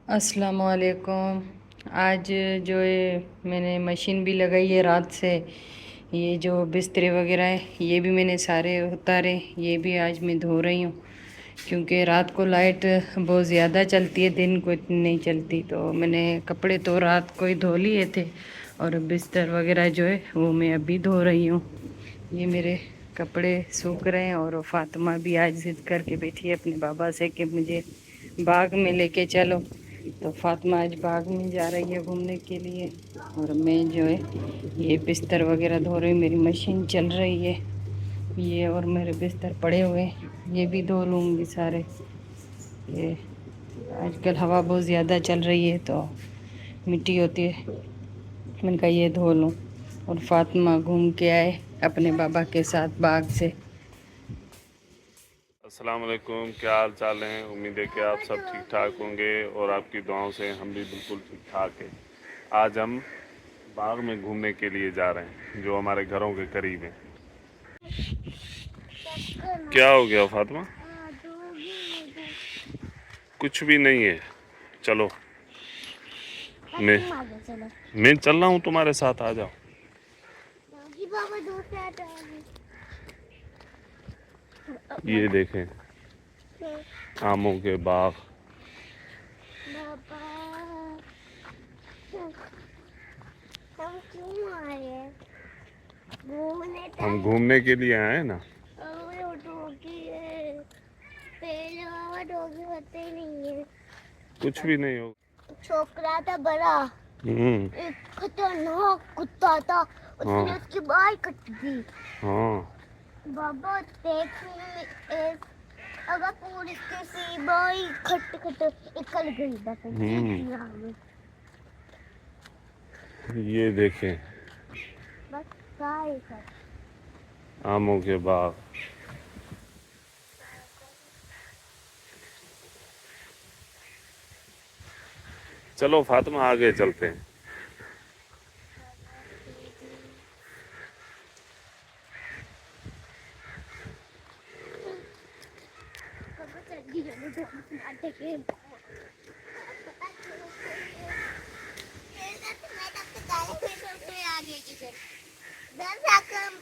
अस्सलाम वालेकुम। आज जो है मैंने मशीन भी लगाई है रात से। ये जो बिस्तरे वगैरह है ये भी मैंने सारे उतारे, ये भी आज मैं धो रही हूँ क्योंकि रात को लाइट बहुत ज़्यादा चलती है, दिन को इतनी नहीं चलती। तो मैंने कपड़े तो रात को ही धो लिए थे और बिस्तर वगैरह जो है वो मैं अभी धो रही हूँ। ये मेरे कपड़े सूख रहे हैं और फातिमा भी आज ज़िद करके बैठी है अपने बाबा से कि मुझे बाग में लेके चलो। तो फातिमा आज बाग में जा रही है घूमने के लिए और मैं जो है ये बिस्तर वगैरह धो रही हूँ। मेरी मशीन चल रही है ये, और मेरे बिस्तर पड़े हुए हैं ये भी धो लूँगी सारे। ये आजकल हवा बहुत ज़्यादा चल रही है तो मिट्टी होती है, मैंने कहा ये धो लूँ। और फातिमा घूम के आए अपने बाबा के साथ बाग से। अस्सलाम वालेकुम, क्या हाल चाल हैं। उम्मीद है कि आप सब ठीक ठाक होंगे और आपकी दुआओं से हम भी बिल्कुल ठीक ठाक हैं। आज हम बाग में घूमने के लिए जा रहे हैं जो हमारे घरों के करीब है। क्या हो गया फातिमा? कुछ भी नहीं है, चलो मैं मैं चल रहा हूँ तुम्हारे साथ, आ जाओ। ये देखें आमों के बाग। हम क्यों आए? हम घूमने के लिए आए हैं ना। डॉगी है, पहले बाबा डॉगी होते ही नहीं है। कुछ भी नहीं हो। छोकरा था बड़ा, एक खतरनाक कुत्ता था, उसने उसकी बाल कट दी। हाँ बाबा देखने अगर पूरी किसी बाल खट खट निकल गई बस। ये देखें बस आमों के बाग। चलो फातिमा आगे चलते हैं।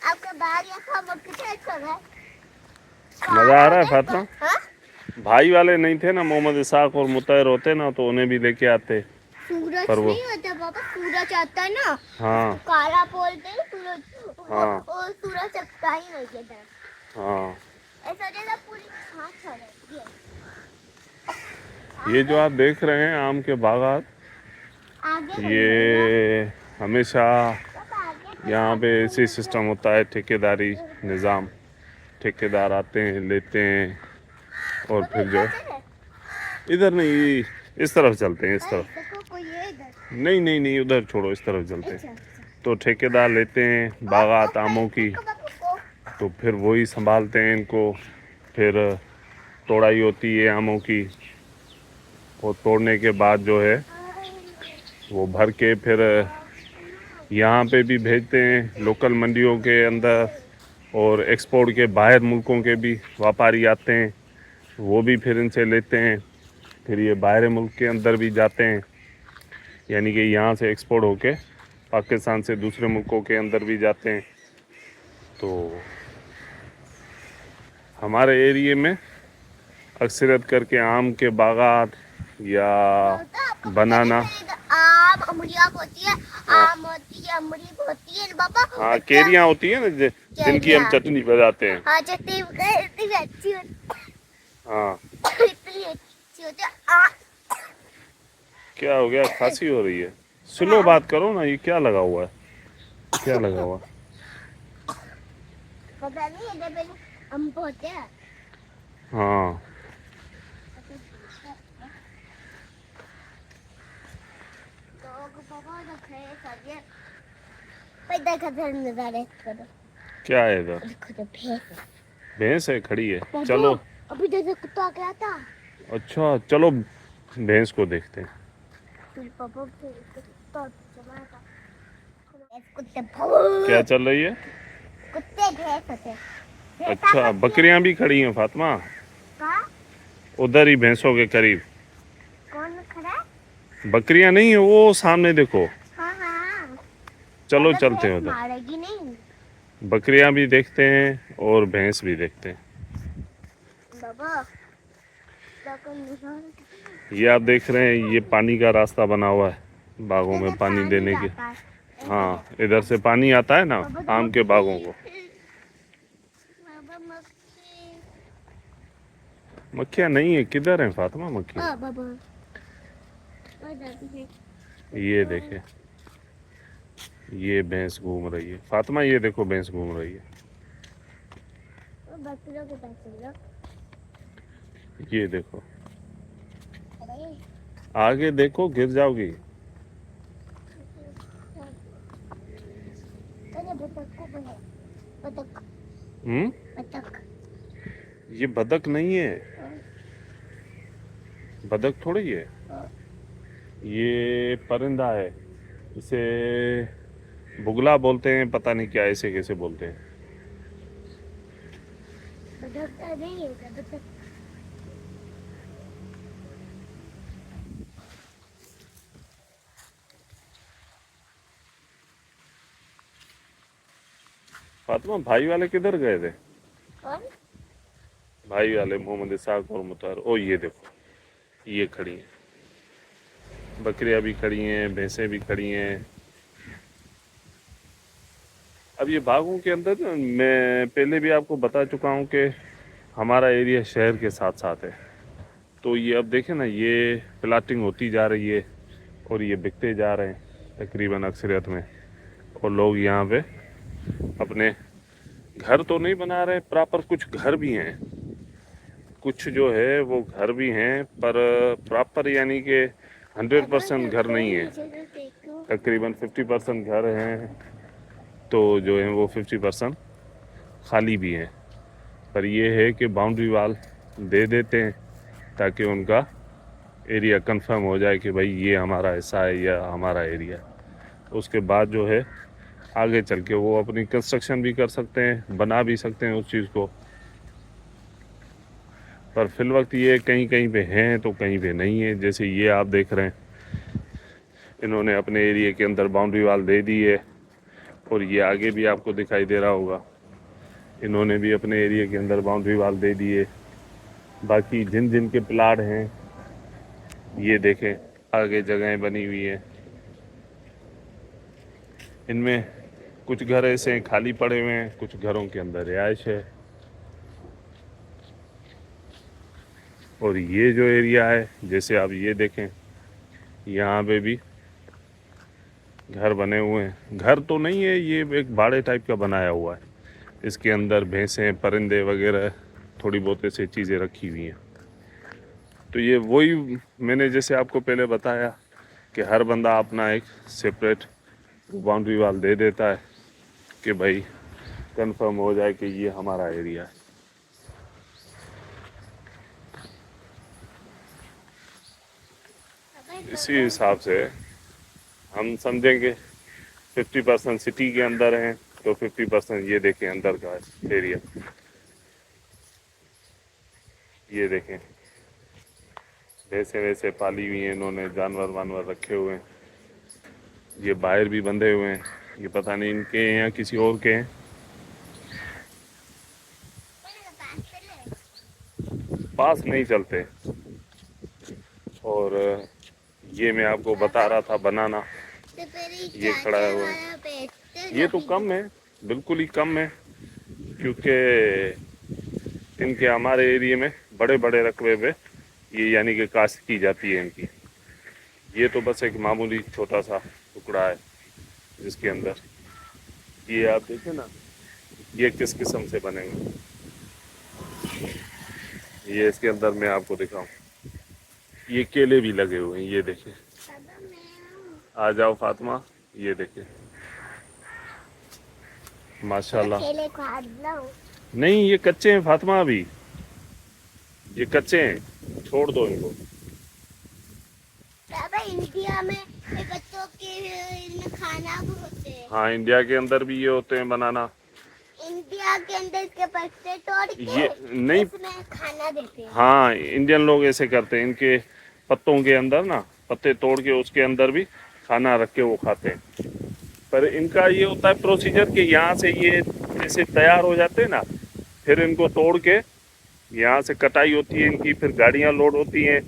आपका बाग मजा आ रहा है फातिमा? हाँ? भाई वाले नहीं थे ना, मोहम्मद इसाक और मुतहर होते ना तो उन्हें भी लेके आते। सूरज पर वो नहीं होता पापा, सूरज आता है ना, हाँ काला बोलते हैं सूरज। हाँ वो सूरज चकता ही नहीं कहता। हाँ। ऐसा जैसा पूरी घास हो रही है। ये जो आप देख रहे हैं आम के बागात, आगे ये हमेशा आगे यहाँ पे ऐसी सिस्टम होता है, ठेकेदारी निज़ाम। ठेकेदार आते हैं, लेते हैं और फिर जो इधर नहीं, इस तरफ चलते हैं, इस तरफ। नहीं नहीं नहीं, उधर छोड़ो, इस तरफ चलते हैं। तो ठेकेदार लेते हैं बागात आमों की, तो फिर वही संभालते हैं इनको। फिर तोड़ाई होती है आमों की, और तोड़ने के बाद जो है वो भर के फिर यहाँ पे भी भेजते हैं लोकल मंडियों के अंदर, और एक्सपोर्ट के बाहर मुल्कों के भी व्यापारी आते हैं, वो भी फिर इनसे लेते हैं। फिर ये बाहर मुल्क के अंदर भी जाते हैं, यानी कि यहाँ से एक्सपोर्ट होके पाकिस्तान से दूसरे मुल्कों के अंदर भी जाते हैं। तो हमारे एरिए में अक्सरत करके आम के बागात या बनाना, आम अमरिया होती है, आम होती है, अमरी होती है पापा। हाँ केरियाँ होती है ना जिनकी हम चटनी बनाते हैं। हाँ चटनी इतनी अच्छी होती हाँ है, इतनी अच्छी होती है। क्या हो गया, खांसी हो रही है? स्लो बात करो ना, ये क्या लगा हुआ है, क्या लगा हुआ? पता नहीं इधर पे अम्ब होते हैं। हाँ क्या है इधर? भैंस है खड़ी है, चलो। अभी जैसे कुत्ता गया था। अच्छा चलो भैंस को देखते हैं। क्या चल रही है? कुत्ते भैंस होते हैं। अच्छा बकरियां भी खड़ी हैं फातिमा, कहाँ? उधर ही भैंसों के करीब। कौन खड़ा है? बकरियां नहीं है, वो सामने देखो। हाँ हाँ। चलो मतलब चलते हैं भैंस उधर। मारेगी नहीं। बकरियां भी देखते हैं और भैंस भी देखते हैं। बाबा ये आप देख रहे हैं, ये पानी का रास्ता बना हुआ है बागों में इधर से पानी देने के। जाता है। हाँ, इधर से पानी आता है ना आम के बागों को। बाबा मक्खी। मक्खियाँ नहीं है, किधर है फातिमा मक्खियाँ? बाबा और जाती है। ये देखे, ये भैंस घूम रही है फातिमा, ये देखो भैंस घूम रही है। बकरियों के पास चलो। ये देखो, अरे आगे देखो गिर जाओगी। बतख को बोलो। बतख हम्म, बतख। ये बतख नहीं है, बतख थोड़ी है, ये परिंदा है। इसे बुगला बोलते हैं, पता नहीं क्या ऐसे कैसे बोलते हैं। बतख तो नहीं है बतख। फातिमा भाई वाले किधर गए थे? कौन? भाई वाले मोहम्मद इसाक और मुतार। ओ ये देखो, ये खड़ी हैं, बकरियां भी खड़ी हैं, भैंसें भी खड़ी हैं। अब ये बागों के अंदर ना, मैं पहले भी आपको बता चुका हूँ कि हमारा एरिया शहर के साथ साथ है। तो ये अब देखें ना, ये प्लाटिंग होती जा रही है और ये बिकते जा रहे हैं तकरीबन अक्सरियत में। और लोग यहाँ पे अपने घर तो नहीं बना रहे प्रॉपर, कुछ घर भी हैं, कुछ जो है वो घर भी हैं, पर प्रॉपर यानी कि 100% घर नहीं है। तकरीबन 50% घर हैं, तो जो है वो 50% खाली भी हैं। पर ये है कि बाउंड्री वाल दे देते हैं ताकि उनका एरिया कंफर्म हो जाए कि भाई ये हमारा हिस्सा है या हमारा एरिया। उसके बाद जो है आगे चल के वो अपनी कंस्ट्रक्शन भी कर सकते हैं, बना भी सकते हैं उस चीज़ को। पर फिल वक्त ये कहीं कहीं पे हैं तो कहीं पे नहीं है। जैसे ये आप देख रहे हैं, इन्होंने अपने एरिया के अंदर बाउंड्री वाल दे दी है, और ये आगे भी आपको दिखाई दे रहा होगा, इन्होंने भी अपने एरिया के अंदर बाउंड्री वाल दे दी है। बाकी जिन जिन के प्लाट हैं, ये देखें आगे जगहें बनी हुई हैं, इनमें कुछ घर ऐसे हैं खाली पड़े हुए हैं, कुछ घरों के अंदर रिहाइश है। और ये जो एरिया है, जैसे आप ये देखें, यहाँ पे भी घर बने हुए हैं। घर तो नहीं है, ये एक बाड़े टाइप का बनाया हुआ है। इसके अंदर भैंसें, परिंदे वगैरह थोड़ी बहुत ऐसी चीज़ें रखी हुई हैं। तो ये वही मैंने जैसे आपको पहले बताया कि हर बंदा अपना एक सेपरेट बाउंड्री वाल दे देता है कि भाई कंफर्म हो जाए कि ये हमारा एरिया है। इसी हिसाब से हम समझेंगे 50% सिटी के अंदर हैं, तो 50% ये देखें अंदर का एरिया। ये देखें भैंसे वैसे पाली हुई हैं इन्होंने, जानवर वानवर रखे हुए हैं। ये बाहर भी बंधे हुए हैं, ये पता नहीं इनके हैं या किसी और के हैं। पास नहीं चलते। और ये मैं आपको बता रहा था बनाना, ये खड़ा है वो, ये तो कम है, बिल्कुल ही कम है, क्योंकि इनके हमारे एरिया में बड़े बड़े रकबे पे ये यानी कि काश्त की जाती है इनकी। ये तो बस एक मामूली छोटा सा टुकड़ा है जिसके अंदर ये आप देखें ना, ये किस किस्म से बने हुए। ये इसके अंदर मैं आपको दिखाऊं, ये केले भी लगे हुए हैं, ये देखें। आ जाओ फातिमा, ये देखें माशाल्लाह। केले खा लो। नहीं, ये कच्चे हैं फातिमा, अभी ये कच्चे हैं, छोड़ दो इनको। बाबा इंडिया में ये बच्चों के इनमें खाना भी होते हैं। हाँ, इंडिया के अंदर भी ये होते हैं बनाना। इंडिया के अंदर इसके पत्ते तोड़ के ये नहीं, इसमें खाना देते हैं। हाँ इंडियन लोग ऐसे करते हैं, इनके पत्तों के अंदर ना पत्ते तोड़ के उसके अंदर भी खाना रख के वो खाते हैं। पर इनका ये होता है प्रोसीजर कि यहाँ से ये जैसे तैयार हो जाते हैं ना, फिर इनको तोड़ के यहाँ से कटाई होती है इनकी, फिर गाड़ियाँ लोड होती हैं,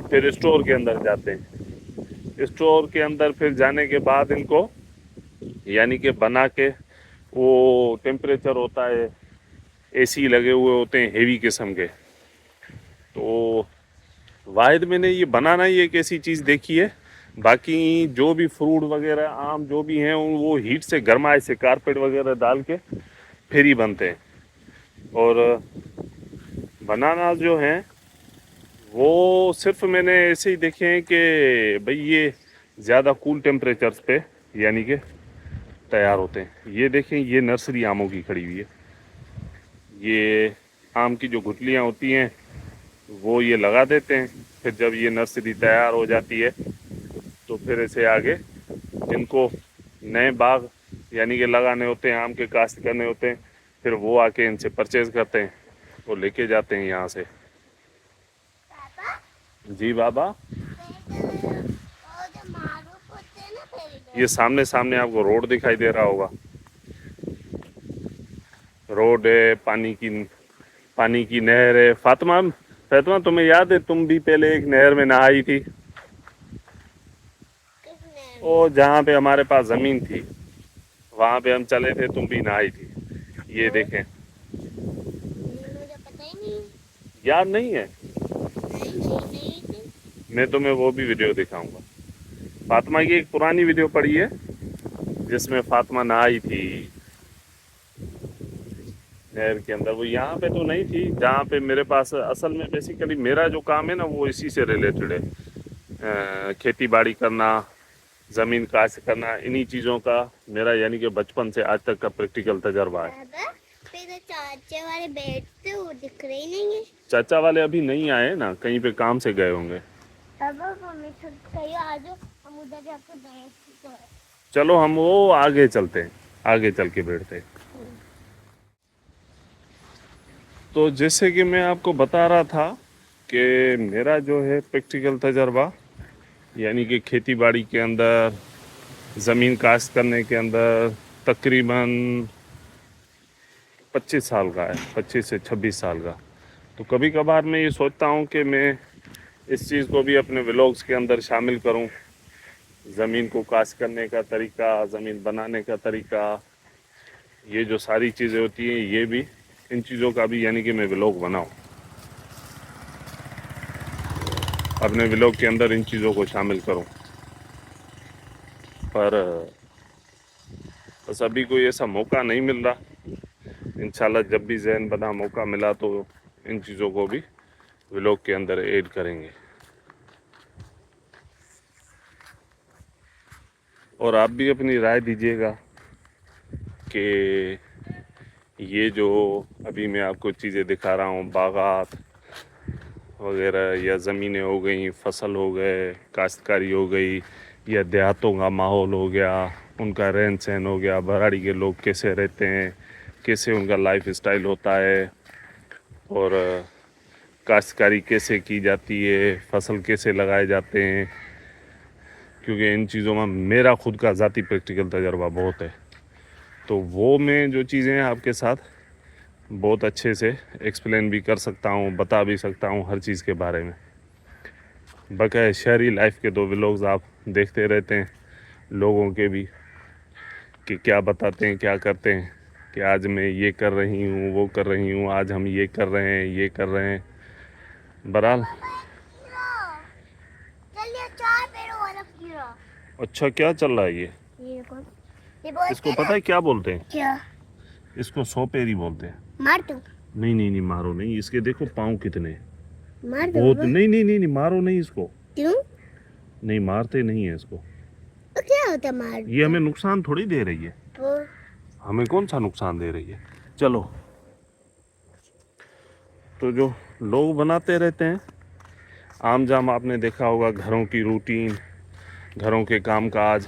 फिर स्टोर के अंदर जाते हैं। स्टोर के अंदर फिर जाने के बाद इनको यानी कि बना के, वो टेम्परेचर होता है, एसी लगे हुए होते हैं हेवी किस्म के। तो वाहिद मैंने ये बनाना ही एक ऐसी चीज़ देखी है। बाकी जो भी फ्रूट वगैरह आम जो भी हैं वो हीट से गरमाए से कारपेट वगैरह डाल के फिर ही बनते हैं। और बनाना जो हैं वो सिर्फ मैंने ऐसे ही देखे हैं कि भाई ये ज़्यादा कूल टेम्परेचर्स पे यानी कि तैयार होते हैं। ये देखें, ये नर्सरी आमों की खड़ी हुई है। ये आम की जो गुठलियाँ होती हैं वो ये लगा देते हैं, फिर जब ये नर्सरी तैयार हो जाती है तो फिर इसे आगे इनको नए बाग यानी कि लगाने होते हैं, आम के काश्त करने होते हैं, फिर वो आके इनसे परचेज करते हैं, वो लेके जाते हैं यहाँ से। जी बाबा, ये सामने सामने आपको रोड दिखाई दे रहा होगा, रोड है, पानी की नहर है। फातिमा, तुम्हें याद है तुम भी पहले एक नहर में नहाई थी? ओ जहाँ पे हमारे पास ज़मीन थी वहाँ पे हम चले थे, तुम भी नहाई थी। ये देखें, मुझे पता ही नहीं। याद नहीं है? मैं तुम्हें वो भी वीडियो दिखाऊंगा। फातिमा की एक पुरानी वीडियो पड़ी है जिसमें फातिमा नहाई थी नहर के अंदर। वो यहाँ पे तो नहीं थी जहाँ पे मेरे पास, असल में बेसिकली मेरा जो काम है ना वो इसी से रिलेटेड है। खेती बाड़ी करना, ज़मीन काश्त करना, इन्हीं चीज़ों का मेरा यानी कि बचपन से आज तक का प्रैक्टिकल तजर्बा है। फिर चाचा वाले बैठते वो दिख रहे ही नहीं है। चाचा वाले अभी नहीं आए ना, कहीं पे काम से गए होंगे। हम उधर जाकर बैठते हैं। चलो हम वो आगे चलते हैं, आगे चल के बैठते हैं। तो जैसे कि मैं आपको बता रहा था कि मेरा जो है प्रैक्टिकल तजर्बा यानी कि खेती बाड़ी के अंदर, ज़मीन काश्त करने के अंदर तकरीबन 25 साल का है, 25 से 26 साल का। तो कभी कभार मैं ये सोचता हूँ कि मैं इस चीज़ को भी अपने व्लॉग्स के अंदर शामिल करूँ। ज़मीन को काश्त करने का तरीका, ज़मीन बनाने का तरीका, ये जो सारी चीज़ें होती हैं, ये भी इन चीज़ों का भी यानी कि मैं व्लॉग बनाऊँ, अपने व्लॉग के अंदर इन चीज़ों को शामिल करूं। पर बस अभी कोई ऐसा मौका नहीं मिल रहा। इंशाल्लाह जब भी ज़हन बना, मौका मिला तो इन चीज़ों को भी व्लॉग के अंदर ऐड करेंगे। और आप भी अपनी राय दीजिएगा कि ये जो अभी मैं आपको चीज़ें दिखा रहा हूँ, बागात वगैरह या ज़मीनें हो गई, फसल हो गए, काश्तकारी हो गई, या देहातों का माहौल हो गया, उनका रहन सहन हो गया, बराड़ी के लोग कैसे रहते हैं, कैसे उनका लाइफ स्टाइल होता है, और काश्तकारी कैसे की जाती है, फसल कैसे लगाए जाते हैं। क्योंकि इन चीज़ों में मेरा खुद का ज़ाती प्रैक्टिकल तजर्बा बहुत है, तो वो मैं जो चीज़ें आपके साथ बहुत अच्छे से एक्सप्लेन भी कर सकता हूँ, बता भी सकता हूँ हर चीज़ के बारे में। बकाया शहरी लाइफ के 2 व्लॉग्स आप देखते रहते हैं, लोगों के भी, कि क्या बताते हैं, क्या करते हैं, कि आज मैं ये कर रही हूँ, वो कर रही हूँ, आज हम ये कर रहे हैं, ये कर रहे हैं। बहरहाल चलिए 4 पैरों वाला कीड़ा। अच्छा, क्या चल रहा है ये कौन? ये बोलते इसको पता है क्या बोलते हैं? क्या? इसको 100 पैरी बोलते हैं। मार दो। नहीं, मारो नहीं, इसके देखो पाँव कितने हैं। मार दो। बहुत नहीं, मारो नहीं इसको। क्यों? नहीं, मारते नहीं है इसको। तो क्या होता है मार? ये हमें नुकसान थोड़ी दे रही है। तो हमें कौन सा नुकसान दे रही है? चलो, तो जो लोग बनाते रहते हैं आम जाम, आपने देखा होगा घरों की रूटीन, घरों के कामकाज,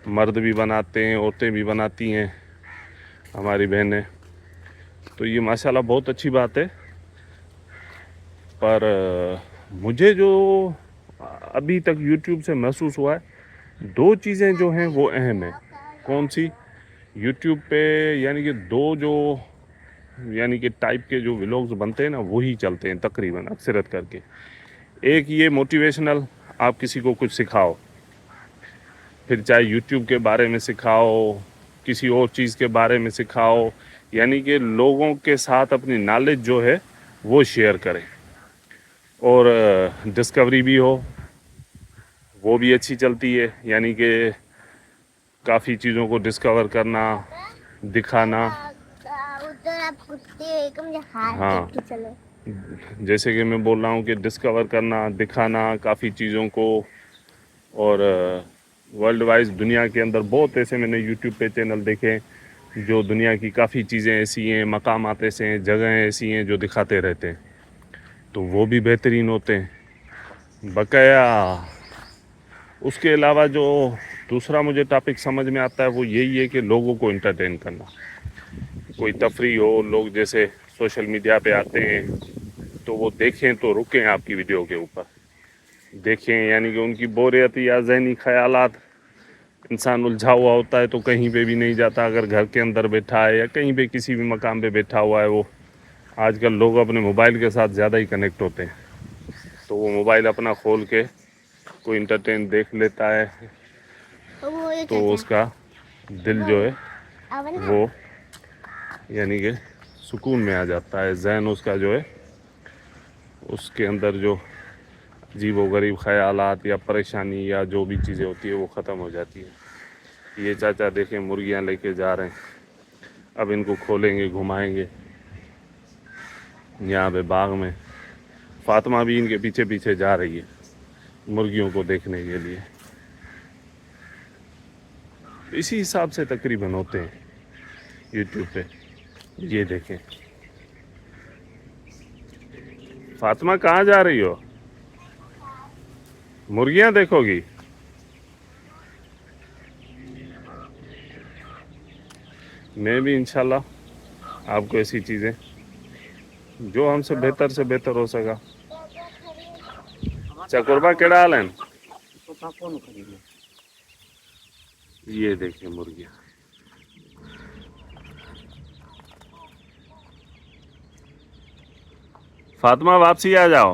मर्द भी बनाते हैं, औरतें भी बनाती हैं, हमारी बहनें। तो ये माशाल्लाह बहुत अच्छी बात है। पर मुझे जो अभी तक यूट्यूब से महसूस हुआ है 2 चीज़ें जो हैं वो अहम हैं। कौन सी? यूट्यूब पे यानी कि 2 जो यानी कि टाइप के जो व्लॉग्स बनते हैं ना वही चलते हैं तकरीबन अक्सरत करके। एक ये मोटिवेशनल, आप किसी को कुछ सिखाओ, फिर चाहे यूट्यूब के बारे में सिखाओ, किसी और चीज़ के बारे में सिखाओ, यानी कि लोगों के साथ अपनी नॉलेज जो है वो शेयर करें। और डिस्कवरी भी हो, वो भी अच्छी चलती है, यानी कि काफ़ी चीज़ों को डिस्कवर करना, दिखाना। उधर आप कुत्ते एक मुझे हाथ हाँ। देख के चलो। जैसे कि मैं बोल रहा हूँ कि डिस्कवर करना, दिखाना काफ़ी चीज़ों को। और वर्ल्ड वाइज दुनिया के अंदर बहुत ऐसे मैंने यूट्यूब पे चैनल देखे जो दुनिया की काफ़ी चीज़ें ऐसी हैं, मकामात ऐसे हैं, जगहें ऐसी हैं जो दिखाते रहते हैं, तो वो भी बेहतरीन होते हैं। बकाया उसके अलावा जो दूसरा मुझे टॉपिक समझ में आता है वो यही है कि लोगों को एंटरटेन करना। कोई तफरी हो, लोग जैसे सोशल मीडिया पे आते हैं तो वो देखें तो रुकें आपकी वीडियो के ऊपर, देखें, यानी कि उनकी बोरियत या जहनी ख्यालात, इंसान उलझा हुआ होता है तो कहीं पे भी नहीं जाता। अगर घर के अंदर बैठा है या कहीं पे किसी भी मकाम पे बैठा हुआ है, वो आजकल लोग अपने मोबाइल के साथ ज़्यादा ही कनेक्ट होते हैं, तो वो मोबाइल अपना खोल के कोई इंटरटेन देख लेता है तो उसका दिल जो है वो यानी कि सुकून में आ जाता है। जहन उसका जो है उसके अंदर जो अजीबोगरीब ख्यालात या परेशानी या जो भी चीज़ें होती है वो ख़त्म हो जाती है। ये चाचा देखें मुर्गियां लेके जा रहे हैं, अब इनको खोलेंगे, घुमाएंगे यहाँ पे बाग में। फातिमा भी इनके पीछे पीछे जा रही है मुर्गियों को देखने के लिए। इसी हिसाब से तकरीबन होते हैं यूट्यूब पे। ये देखें, फातिमा कहाँ जा रही हो? मुर्गियां देखोगी? मैं भी इंशाल्लाह आपको ऐसी चीज़ें जो हमसे बेहतर से बेहतर हो सका। चकुरबा केड़ा हाल है? ये देखें मुर्गियां। फातिमा वापसी आ जाओ,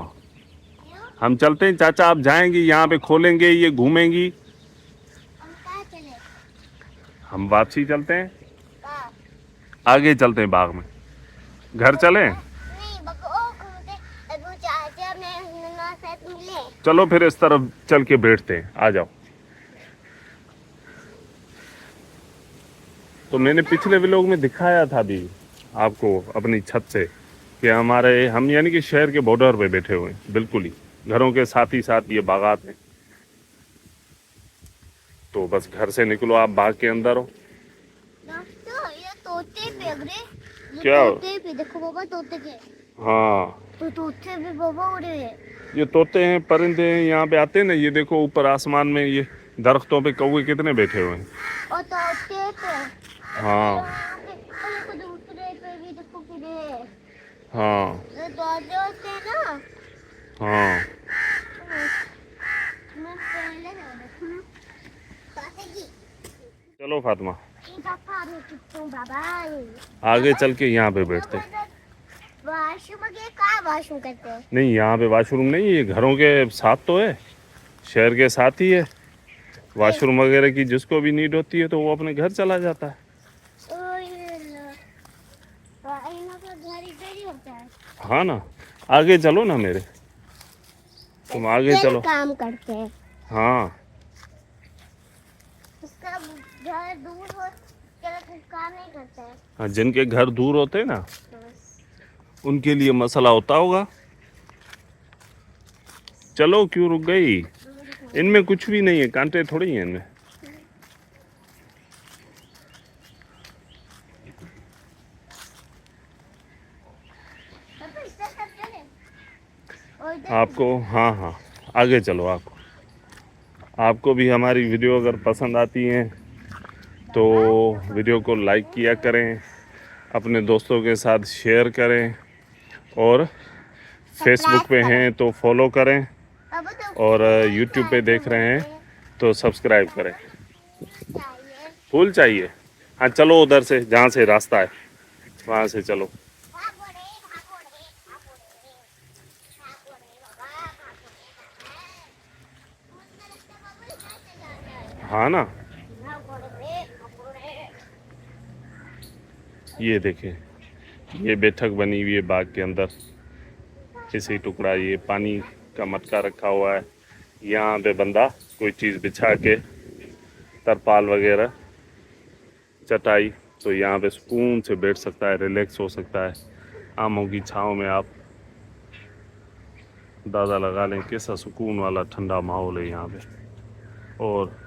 हम चलते हैं। चाचा आप जाएंगी, यहाँ पे खोलेंगे, ये घूमेंगी, हम कहाँ चले? हम वापसी चलते हैं, कहाँ? आगे चलते हैं बाग में। घर चलें? नहीं बको घूमते तब चाचा में नन्ना साथ मिले। चलो फिर इस तरफ चल के बैठते हैं, आ जाओ। तो मैंने पिछले व्लॉग में दिखाया था भी आपको अपनी छत से कि हम यानी कि शहर के बॉर्डर पे बैठे हुए हैं, बिल्कुल ही घरों के साथ ही साथ ये बागात हैं। तो बस घर से निकलो, आप बाग के अंदर हो। दोस्तों ये तोते पे अगरे क्या? तोते पे देखो बाबा, तोते के हाँ, तो तोते भी बाबा उड़े हैं। ये तोते हैं, परिंदे हैं, यहाँ पे आते हैं ना। ये देखो ऊपर आसमान में ये दरख्तों पे कौवे कितने बैठे हुए हैं। और तोते पे हाँ और दूसरे पे भी देखो किधर। हाँ ये तोते होते हैं ना। हाँ। मैं पहले देखूं तोते की चलो फातिमा पापा मैं कितने बाबा आगे चल के यहाँ पे बैठते हैं। वॉशरूम के कहाँ वॉशरूम करते हैं? नहीं, यहाँ पे वॉशरूम नहीं, ये घरों के साथ तो है, शहर के साथ ही है। वॉशरूम वगैरह की जिसको भी नीड होती है तो वो अपने घर चला जाता है। ओ ये लो, इन लोग का घर इधर ही होता है। हाँ ना, आगे चलो ना मेरे, तुम आगे चलो। काम करते हैं। हाँ उसका घर दूर हो क्या काम नहीं करता है? हाँ, जिनके घर दूर होते हैं ना उनके लिए मसला होता होगा। चलो क्यों रुक गई? इनमें कुछ भी नहीं है, कांटे थोड़ी हैं इनमें। पापा इससे सब चले और इधर आपको हाँ हाँ आगे चलो। आपको भी हमारी वीडियो अगर पसंद आती हैं तो वीडियो को लाइक किया करें, अपने दोस्तों के साथ शेयर करें, और फेसबुक पे हैं तो फॉलो करें। पापा तो और यूट्यूब पे देख रहे हैं तो सब्सक्राइब करें। चाहिए। फूल चाहिए? हाँ चलो उधर से, जहाँ से रास्ता है वहाँ से चलो। भागो रे, भागो रे, भागो रे, भागो रे बाबा, भागो रे बाबा। मुझे लगता है बाबा यहाँ से जाना है। हाँ ना, भागो रे, भागो रे। ये देखें, ये बैठक बनी हुई है बाग के अंदर। इसी टुकड़ा ये पानी का मटका रखा हुआ है। यहाँ पे बंदा कोई चीज़ बिछा के, तरपाल वगैरह, चटाई, तो यहाँ पे सुकून से बैठ सकता है, रिलैक्स हो सकता है। आमों की छाँव में आप दादा लगा लें, कैसा सुकून वाला ठंडा माहौल है यहाँ पे। और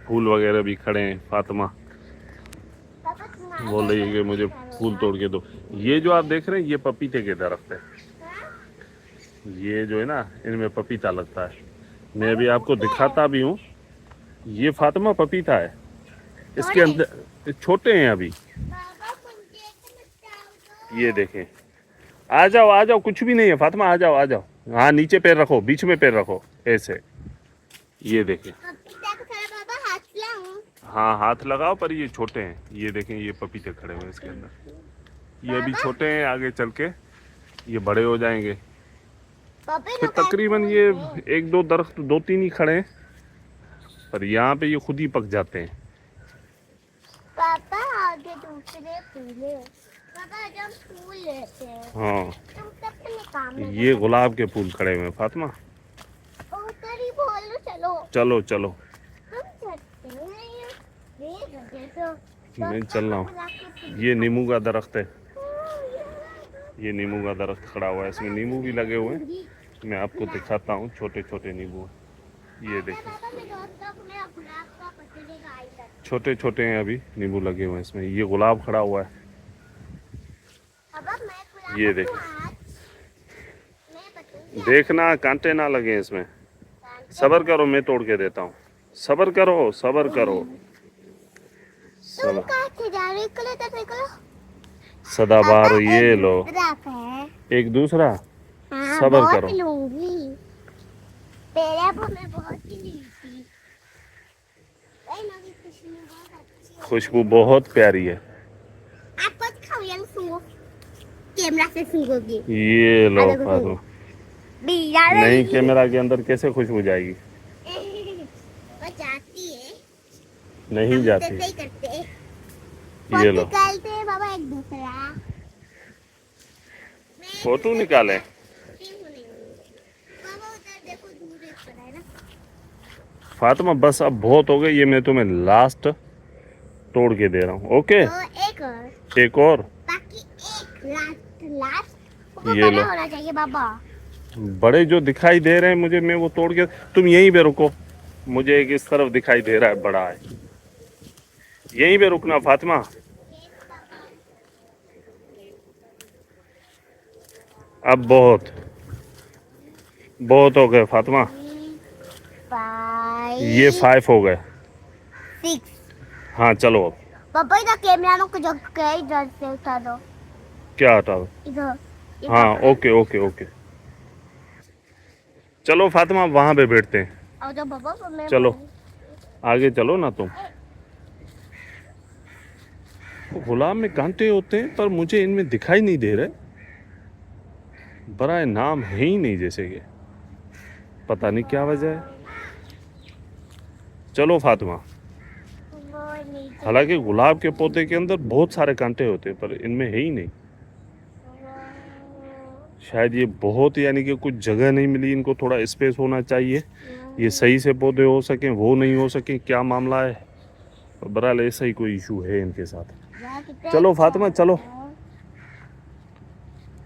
फूल वगैरह भी खड़े हैं। फातिमा पापा तुम्हारे बोल रही है कि मुझे फूल तोड़ के दो। ये जो आप देख रहे हैं ये पपीते के दरख्त है। ये जो है ना, इनमें पपीता लगता है। मैं अभी आपको दिखाता भी हूँ। ये फातिमा पपीता है, इसके अंदर छोटे हैं अभी। पापा मुझे एक ये देखें, आ जाओ आ जाओ, कुछ भी नहीं है फातिमा, आ जाओ आ जाओ। हाँ नीचे पैर रखो, बीच में पैर रखो ऐसे। ये देखें, पपीता को थोड़ा बाबा हाथ लाऊं। हाँ हाथ लगाओ, पर ये छोटे हैं। ये देखें, ये पपीते खड़े हुए हैं इसके अंदर। ये अभी छोटे हैं, आगे चल के ये बड़े हो जाएंगे। पापा फिर तकरीबन ये एक दो दरख्त, दो तीन ही खड़े हैं, पर यहाँ पे ये खुद ही पक जाते हैं। पापा आगे दूसरे फूले। पापा जब फूल लेते हैं हाँ, तुम सबसे काम में ये गुलाब के फूल खड़े हुए हैं फातिमा। उधर ही बोलो चलो। चलो चलो, हम चलते हैं ये जगह तो मैं चल रहा हूँ। ये नींबू का दरख्त है, ये नींबू का दरख्त खड़ा हुआ है, इसमें नींबू भी लगे हुए हैं। मैं आपको दिखाता हूँ, छोटे छोटे नींबू हैं। ये देखिए, पापा मेरे दोस्तों को मेरा गुलाब का पत्ते आई था। छोटे छोटे हैं अभी नींबू लगे हुए हैं इसमें। ये गुलाब खड़ा हुआ है। पापा मैं गुलाब ये को देखिए, हाथ मैं बताऊंगी देखना कांटे ना लगे इसमें। सब्र करो, मैं तोड़ के देता हूँ। सब्र करो, सब्र करो, तुम सब्र। कहाँ से जा रहे हो कल तक देखो। सदाबहार, ये लो रख है। एक दूसरा। हाँ, सब्र बहुत करो। लूंगी। तेरे को मैं बहुत ही ली थी। भाई नवी खुशबू बहुत अच्छी है। खुशबू बहुत प्यारी है। आप कुछ खाओ या सूंघो। कैमरा से सूंघोगी। ये लो अलग फातिमा। बिया नहीं, कैमरा के अंदर कैसे खुशबू जाएगी? वो जाती है। नहीं हम जाती। तो सही करते हैं। ये लो, निकालते हैं बाबा एक दूसरा। फोटो निकाले। बाबा उधर देखो दूर एक पड़ा है ना। फातिमा बस अब बहुत हो गए, ये मैं तुम्हें लास्ट तोड़ के दे रहा हूँ। ओके, तो एक और एक और। बाकी एक लास्ट लास्ट वो ये बड़ा लो। होना चाहिए बाबा। बड़े जो दिखाई दे रहे हैं मुझे, मैं वो तोड़ के, तुम यहीं पे रुको। मुझे एक इस तरफ दिखाई दे रहा है, बड़ा है। यहीं पे रुकना फातिमा। अब बहुत बहुत हो गए फातिमा। 5 ये 5 हो गए। 6 हाँ चलो अब। पापा इधर कैमरा में कुछ के इधर से उठा दो। क्या हटाओ? इधर हाँ ओके ओके ओके, चलो फातिमा वहां पे बैठते हैं। और जो पापा को मैं चलो आगे चलो ना तुम। गुलाब में कांटे होते हैं, पर मुझे इनमें दिखाई नहीं दे रहे। बड़ा नाम है ही नहीं जैसे कि, पता नहीं क्या वजह है। चलो फातिमा, वो नीचे हालांकि गुलाब के पौधे के अंदर बहुत सारे कांटे होते हैं, पर इनमें है ही नहीं। शायद ये बहुत, यानी कि कुछ जगह नहीं मिली इनको, थोड़ा स्पेस होना चाहिए, ये सही से पौधे हो सकें, वो नहीं हो सके, क्या मामला है। बहरहाल ऐसा ही कोई इशू है इनके साथ। चलो फातिमा चलो,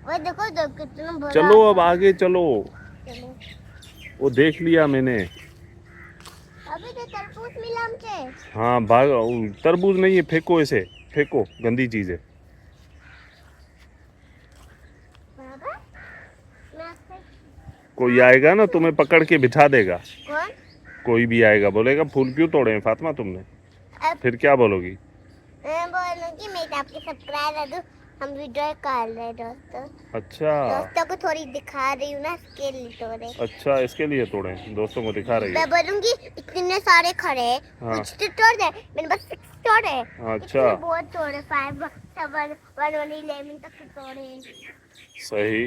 वो देखो कितना बड़ा। चलो अब आगे चलो। चलो। वो देख लिया मैंने। अभी तो तरबूज मिला हमसे। हाँ भाग, तरबूज नहीं है, फेंको इसे, फेंको, गंदी चीज है। बाबा मैं आपसे कोई आएगा ना तुम्हें पकड़ के बिठा देगा। कौन कोई भी आएगा बोलेगा फूल क्यों तोड़े हैं फातिमा तुमने, अब फिर क्या बोलोगी? मैं बोलूंगी मैं आपके सब्सक्राइबर हूँ। हम वीडियो कर रहे हैं दोस्तों। अच्छा दोस्तों को थोड़ी दिखा रही हूँ ना, इसके लिए तोड़े। अच्छा, इसके लिए तोड़े, दोस्तों को दिखा रही मैं है। बोलूंगी इतने सारे खड़े हैं, हाँ। कुछ तो तोड़ दे। मेरे पास 6 तोड़े। अच्छा। इतने बहुत तोड़े, 5 7 1 1 11 तक के तोड़े। सही।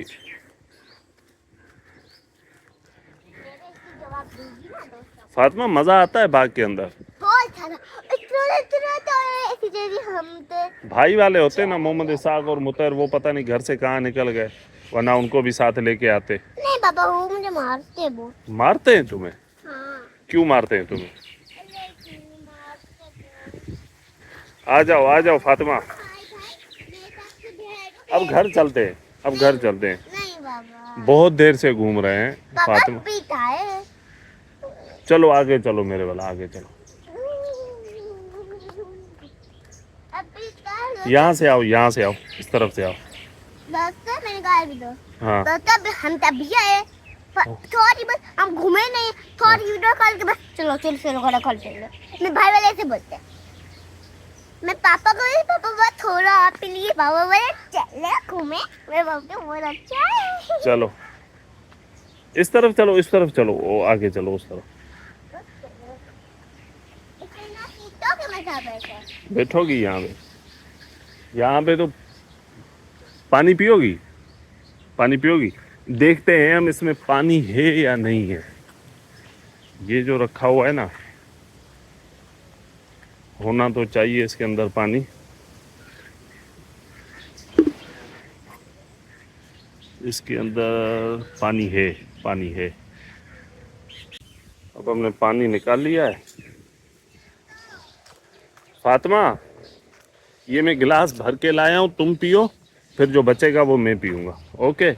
मेरे इसकी जवाब दूंगी ना दोस्तों। फातिमा, मजा आता है बाग के अंदर? बहुत सारा, इतना तोड़े इसलिए भी हम तो। भाई वाले होते ना, मोहम्मद इसाक और मुतर, वो पता नहीं घर से कहाँ निकल गए, वरना उनको भी साथ लेके आते। नहीं पापा, वो मुझे मारते हैं वो। मारते हैं तुम्हें? हाँ। क्यों मारते हैं तुम्हें? लेकिन मारते हैं। आ जाओ फातिमा, मेरे साथ तो ढेर। अब घर चलते हैं, अब घर चलते हैं। नहीं बाबा। बहुत देर से घूम रहे हैं पापा फातिमा। पीता है। चलो आगे चलो मेरे वाला, आगे चलो। अब पीता है। यहाँ से आओ, यहाँ से आओ, इस तरफ से आओ। दोस्तों मैंने कहा भी दो। हाँ। दोस्तों हम तभी आए। थोड़ी बस हम घूमे नहीं, थोड़ी वीडियो कॉल के बस चलो चलो चलो खड़ा कर चलो। मैं भाई वाले से बोलते हैं। मैं पापा को भी, पापा बस थोड़ा आप लिए, पापा बोले चले घूमे। मैं पापा बहुत अच्छा है। चलो इस तरफ चलो, इस तरफ चलो, वो आगे चलो उस तरफ। इतना सीटों के मजा बैठे। बैठोगी यहाँ पे? यहाँ पे तो पानी पियोगी? पानी पियोगी? देखते हैं हम इसमें पानी है या नहीं है। ये जो रखा हुआ है ना, होना तो चाहिए इसके अंदर पानी। इसके अंदर पानी है, पानी है। अब हमने पानी निकाल लिया है। फातिमा, ये मैं गिलास भर के लाया हूँ, तुम पियो, फिर जो बचेगा वो मैं पीऊंगा। ओके?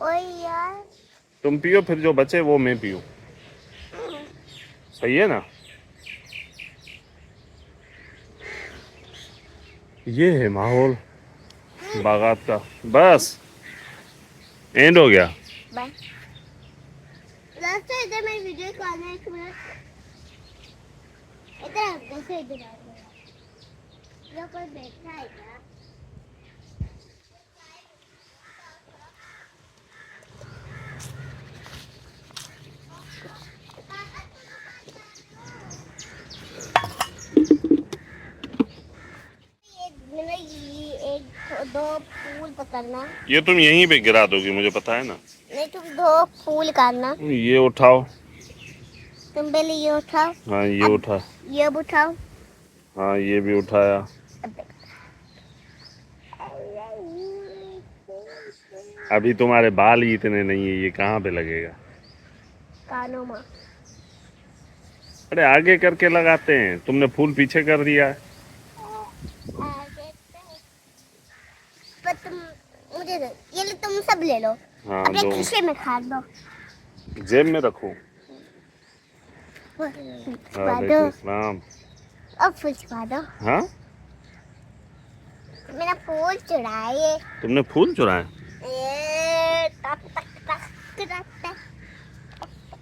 ओए यार। तुम पियो, फिर जो बचे वो मैं पीऊं। सही है ना? ये है माहौल बागात का। बस एंड हो गया। बाय। दोस्तों इधर मेरी वीडियो कॉल है, 1 मिनट। इधर दोस्तों इधर आ जाओ। ये कोई बैठा है क्या? ये 1 2 फूल पकड़ना। ये तुम यहीं पे गिरा दोगी, मुझे पता है ना। नहीं, तुम 2 फूल करना। ये उठाओ। तुम पहले ये उठाओ। हाँ ये उठा। ये भी उठाओ। हाँ ये भी उठाया। अभी तुम्हारे बाल ही इतने नहीं है, ये कहाँ पे लगेगा? कानों में। अरे आगे करके लगाते हैं, तुमने फूल पीछे कर दिया है। पर तुम मुझे दो, ये लो, तुम सब ले लो। हाँ अपने दो। खीसे में खा लो। जेब में रखो। छुपा दो। वालेकुम सलाम। अब फूल छुपा दो। हाँ मेरा फूल चुराए। तुमने फूल चुराए? टक टक टक टक टक।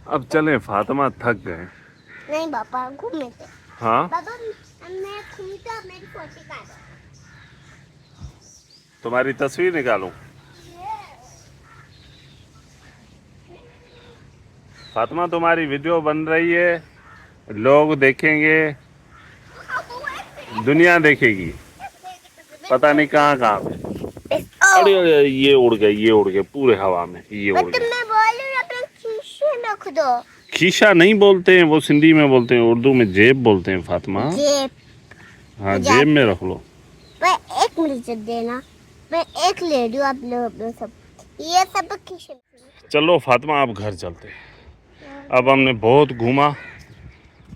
अब चलें, फातिमा थक गए। नहीं पापा, घूमे थे। हाँ पापा मैं घूमते, अब मेरी फोटो काटो। तुम्हारी तस्वीर निकालूं? फातिमा तुम्हारी वीडियो बन रही है, लोग देखेंगे, दुनिया देखेगी, पता नहीं कहाँ कहाँ पे। अरे अरे ये उड़ गए, ये उड़ गए पूरे हवा में, ये उड़ गए। मैं बोलूं अपने खीसे में रख दो। खीसा नहीं बोलते हैं, वो सिंधी में बोलते हैं, उर्दू में जेब बोलते हैं फातिमा। जेब। हाँ जेब में रख लो। मैं 1 मिनट देना, मैं 1 ले लूं, आप लो अपने सब। ये सब खीसे में। चलो फातिमा अब घर चलते हैं। अब हमने बहुत घूमा,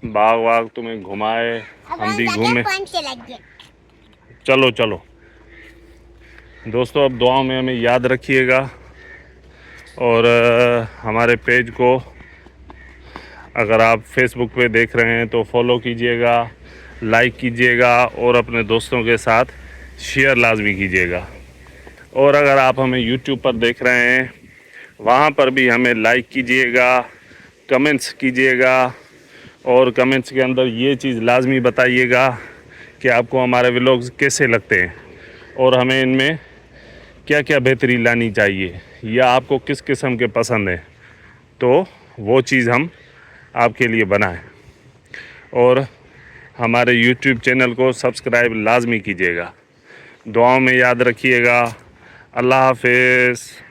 बाग वाग तुम्हें घुमाए, हम भी घूमे। चलो चलो दोस्तों, अब दुआओं में हमें याद रखिएगा, और हमारे पेज को अगर आप फेसबुक पे देख रहे हैं तो फॉलो कीजिएगा, लाइक कीजिएगा, और अपने दोस्तों के साथ शेयर लाजमी कीजिएगा। और अगर आप हमें यूट्यूब पर देख रहे हैं, वहाँ पर भी हमें लाइक कीजिएगा, कमेंट्स कीजिएगा, और कमेंट्स के अंदर ये चीज़ लाजमी बताइएगा कि आपको हमारे व्लॉग्स कैसे लगते हैं। और हमें इनमें क्या क्या बेहतरी लानी चाहिए या आपको किस किस्म के पसंद है, तो वो चीज़ हम आपके लिए बनाएं। और हमारे YouTube चैनल को सब्सक्राइब लाजमी कीजिएगा। दुआओं में याद रखिएगा। अल्लाह हाफिज़।